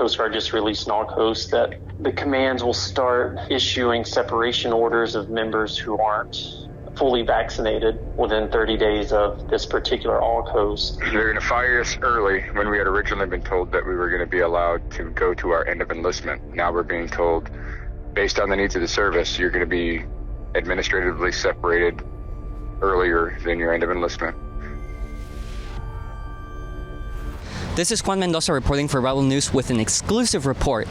Coast Guard just released in all coasts that the commands will start issuing separation orders of members who aren't fully vaccinated within 30 days of this particular all coast. They're going to fire us early when we had originally been told that we were going to be allowed to go to our end of enlistment. Now we're being told, based on the needs of the service, you're going to be administratively separated earlier than your end of enlistment. This is Juan Mendoza reporting for Rebel News with an exclusive report.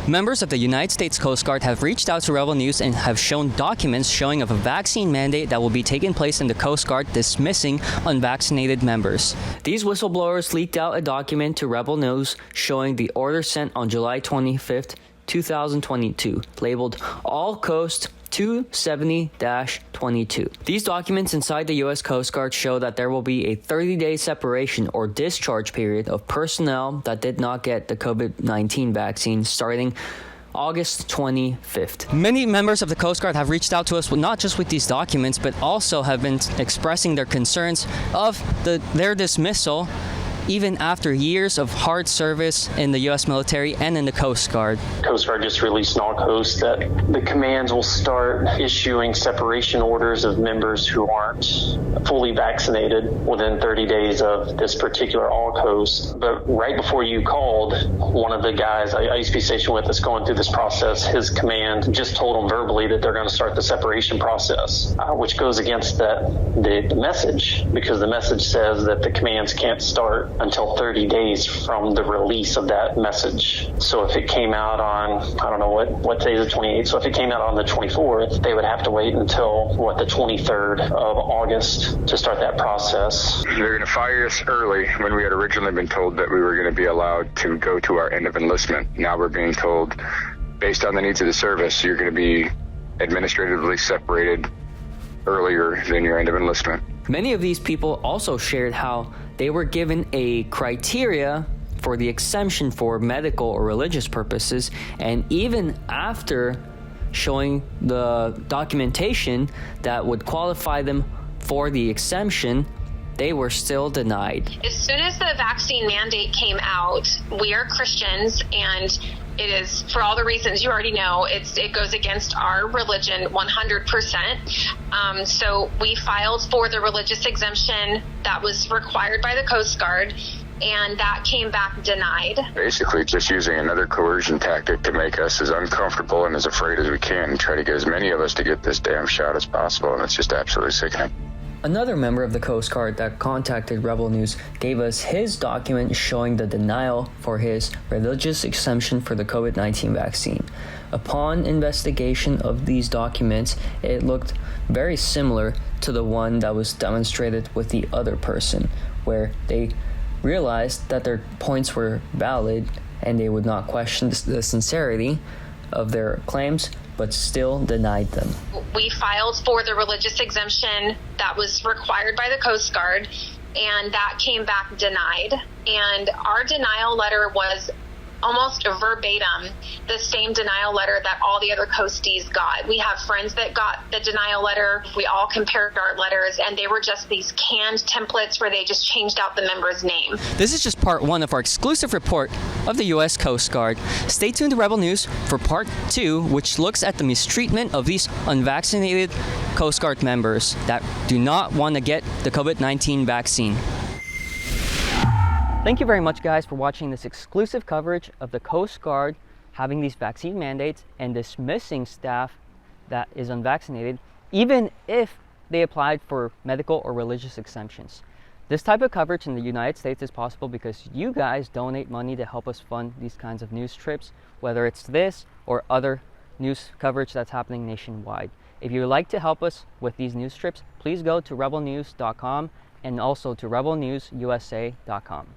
Members of the United States Coast Guard have reached out to Rebel News and have shown documents showing of a vaccine mandate that will be taking place in the Coast Guard dismissing unvaccinated members. These whistleblowers leaked out a document to Rebel News showing the order sent on July 25th, 2022, labeled All Coast 270-22. These documents inside the U.S. Coast Guard show that there will be a 30-day separation or discharge period of personnel that did not get the COVID-19 vaccine starting August 25th. Many members of the Coast Guard have reached out to us not just with these documents, but also have been expressing their concerns of their dismissal even after years of hard service in the U.S. military and in the Coast Guard. Coast Guard just released in all coasts that the commands will start issuing separation orders of members who aren't fully vaccinated within 30 days of this particular all coast. But right before you called, one of the guys I used to be stationed with that's going through this process, his command just told him verbally that they're going to start the separation process, which goes against the message, because the message says that the commands can't start until 30 days from the release of that message. So if it came out on, I don't know what day is the 28th, so if it came out on the 24th, they would have to wait until, the 23rd of August to start that process. They're going to fire us early when we had originally been told that we were going to be allowed to go to our end of enlistment. Now we're being told, based on the needs of the service, you're going to be administratively separated earlier than your end of enlistment. Many of these people also shared how they were given a criteria for the exemption for medical or religious purposes, and even after showing the documentation that would qualify them for the exemption, they were still denied. As soon as the vaccine mandate came out, we are Christians, and it is, for all the reasons you already know, it goes against our religion 100%. So we filed for the religious exemption that was required by the Coast Guard, and that came back denied. Basically just using another coercion tactic to make us as uncomfortable and as afraid as we can and try to get as many of us to get this damn shot as possible, and it's just absolutely sickening. Another member of the Coast Guard that contacted Rebel News gave us his document showing the denial for his religious exemption for the COVID-19 vaccine. Upon investigation of these documents, it looked very similar to the one that was demonstrated with the other person, where they realized that their points were valid and they would not question the sincerity of their claims, but still denied them. We filed for the religious exemption that was required by the Coast Guard, and that came back denied. And our denial letter was almost verbatim the same denial letter that all the other coasties got. We have friends that got the denial letter. We all compared our letters, and they were just these canned templates where they just changed out the member's name. This is just part one of our exclusive report of the U.S. Coast Guard. Stay tuned to Rebel News for part two, which looks at the mistreatment of these unvaccinated Coast Guard members that do not want to get the COVID-19 vaccine. Thank you very much, guys, for watching this exclusive coverage of the Coast Guard having these vaccine mandates and dismissing staff that is unvaccinated, even if they applied for medical or religious exemptions. This type of coverage in the United States is possible because you guys donate money to help us fund these kinds of news trips, whether it's this or other news coverage that's happening nationwide. If you would like to help us with these news trips, please go to rebelnews.com and also to rebelnewsusa.com.